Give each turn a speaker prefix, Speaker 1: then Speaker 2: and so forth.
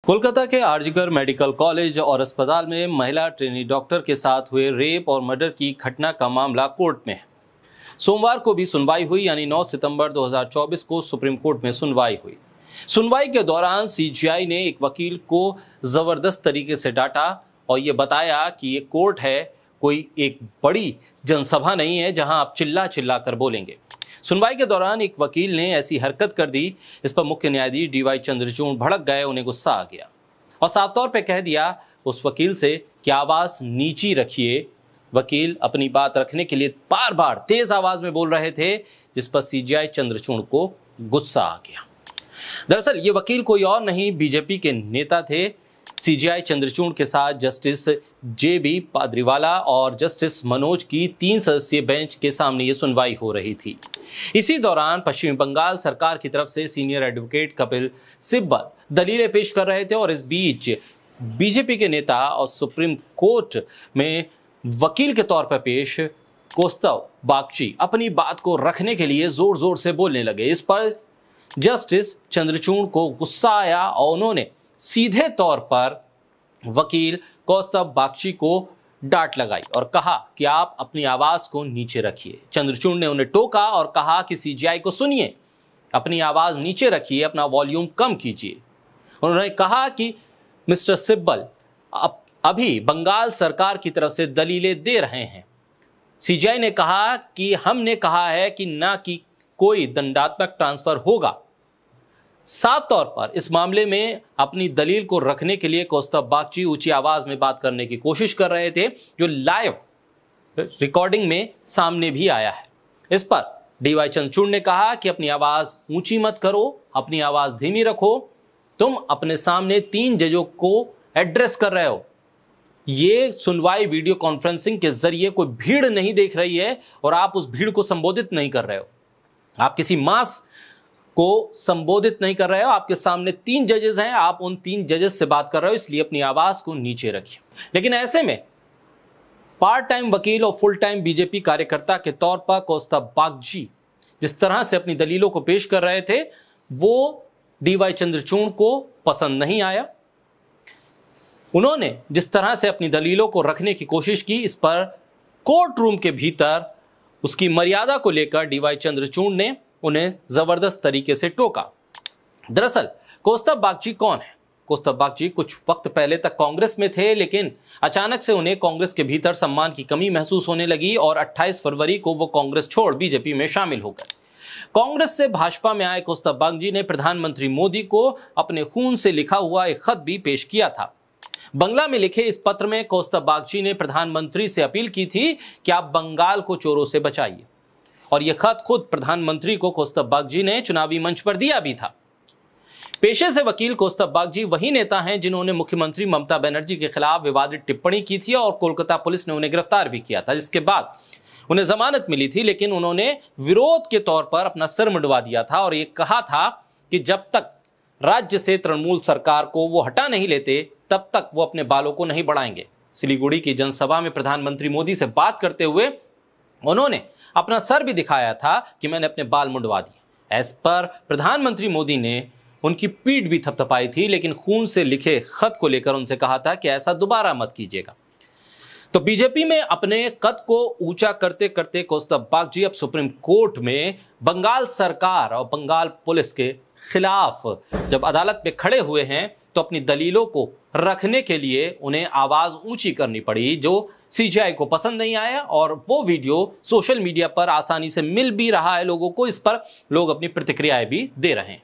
Speaker 1: कोलकाता के RG Kar medical college और अस्पताल में महिला ट्रेनी डॉक्टर के साथ हुए रेप और मर्डर की घटना का मामला कोर्ट में है। सोमवार को भी सुनवाई हुई, यानी 9 सितंबर 2024 को सुप्रीम कोर्ट में सुनवाई हुई। सुनवाई के दौरान सीजीआई ने एक वकील को जबरदस्त तरीके से डांटा और ये बताया कि ये कोर्ट है, कोई एक बड़ी जनसभा नहीं है जहां आप चिल्ला चिल्ला कर बोलेंगे। सुनवाई के दौरान एक वकील ने ऐसी हरकत कर दी, इस पर मुख्य न्यायाधीश डीवाई चंद्रचूड़ भड़क गए, उन्हें गुस्सा आ गया और साफ तौर पे कह दिया उस वकील से कि आवाज नीची रखिए। वकील अपनी बात रखने के लिए बार बार तेज आवाज में बोल रहे थे, जिस पर सीजीआई चंद्रचूड़ को गुस्सा आ गया। दरअसल ये वकील कोई और नहीं, बीजेपी के नेता थे। सीजीआई चंद्रचूड़ के साथ जस्टिस जेबी पाद्रीवाला और जस्टिस मनोज की 3 सदस्यीय बेंच के सामने ये सुनवाई हो रही थी। इसी दौरान पश्चिम बंगाल सरकार की तरफ से सीनियर एडवोकेट कपिल सिब्बल दलीलें पेश कर रहे थे और इस बीच बीजेपी के नेता और सुप्रीम कोर्ट में वकील के तौर पर पेश कौस्तव बागची अपनी बात को रखने के लिए जोर जोर से बोलने लगे। इस पर जस्टिस चंद्रचूड़ को गुस्सा आया और उन्होंने सीधे तौर पर वकील कौस्तव बागची को डांट लगाई और कहा कि आप अपनी आवाज को नीचे रखिए। चंद्रचूड़ ने उन्हें टोका और कहा कि सीजीआई को सुनिए, अपनी आवाज नीचे रखिए, अपना वॉल्यूम कम कीजिए। उन्होंने कहा कि मिस्टर सिब्बल अभी बंगाल सरकार की तरफ से दलीलें दे रहे हैं। सीजीआई ने कहा कि हमने कहा है कि ना कि कोई दंडात्मक ट्रांसफर होगा। साफ तौर पर इस मामले में अपनी दलील को रखने के लिए कौस्तव बागची ऊंची आवाज में बात करने की कोशिश कर रहे थे, जो लाइव रिकॉर्डिंग में सामने भी आया है। इस पर डीवाई चंद्रचूड़ ने कहा कि अपनी आवाज ऊंची मत करो, अपनी आवाज धीमी रखो। तुम अपने सामने 3 जजों को एड्रेस कर रहे हो। ये सुनवाई वीडियो कॉन्फ्रेंसिंग के जरिए कोई भीड़ नहीं देख रही है और आप उस भीड़ को संबोधित नहीं कर रहे हो। आप किसी मास को संबोधित नहीं कर रहे हो। आपके सामने 3 जजेस हैं, आप उन 3 जजेस से बात कर रहे हो, इसलिए अपनी आवाज को नीचे रखिए। लेकिन ऐसे में पार्ट टाइम वकील और फुल टाइम बीजेपी कार्यकर्ता के तौर पर कौस्तव बागची जिस तरह से अपनी दलीलों को पेश कर रहे थे, वो डीवाई चंद्रचूड़ को पसंद नहीं आया। उन्होंने जिस तरह से अपनी दलीलों को रखने की कोशिश की, इस पर कोर्ट रूम के भीतर उसकी मर्यादा को लेकर डीवाई चंद्रचूड़ ने उन्हें जबरदस्त तरीके से टोका। दरअसल कौस्तव बागची कौन है? कौस्तव बागची कुछ वक्त पहले तक कांग्रेस में थे, लेकिन अचानक से उन्हें कांग्रेस के भीतर सम्मान की कमी महसूस होने लगी और 28 फरवरी को वो कांग्रेस छोड़ बीजेपी में शामिल हो गए। कांग्रेस से भाजपा में आए कौस्तव बागची ने प्रधानमंत्री मोदी को अपने खून से लिखा हुआ एक खत भी पेश किया था। बंगला में लिखे इस पत्र में कौस्तव बागची ने प्रधानमंत्री से अपील की थी कि आप बंगाल को चोरों से बचाइए, और यह खत खुद प्रधानमंत्री को कौस्तव बागची ने चुनावी मंच पर दिया भी था। पेशे से वकील कौस्तव बागची वही नेता हैं जिन्होंने मुख्यमंत्री ममता बनर्जी के खिलाफ विवादित टिप्पणी की थी और कोलकाता पुलिस ने उन्हें गिरफ्तार भी किया था, जिसके बाद उन्हें जमानत मिली थी। लेकिन उन्होंने विरोध के तौर पर अपना सिर मुंडवा दिया था और ये कहा था कि जब तक राज्य से तृणमूल सरकार को वो हटा नहीं लेते, तब तक वो अपने बालों को नहीं बढ़ाएंगे। सिलीगुड़ी की जनसभा में प्रधानमंत्री मोदी से बात करते हुए उन्होंने अपना सर भी दिखाया था कि मैंने अपने बाल मुंडवा दिए। इस पर प्रधानमंत्री मोदी ने उनकी पीठ भी थपथपाई थी, लेकिन खून से लिखे खत को लेकर उनसे कहा था कि ऐसा दोबारा मत कीजिएगा। तो बीजेपी में अपने कद को ऊंचा करते करते कौस्तव बागची अब सुप्रीम कोर्ट में बंगाल सरकार और बंगाल पुलिस के खिलाफ जब अदालत में खड़े हुए हैं, तो अपनी दलीलों को रखने के लिए उन्हें आवाज ऊंची करनी पड़ी, जो सीजीआई को पसंद नहीं आया। और वो वीडियो सोशल मीडिया पर आसानी से मिल भी रहा है लोगों को, इस पर लोग अपनी प्रतिक्रियाएं भी दे रहे हैं।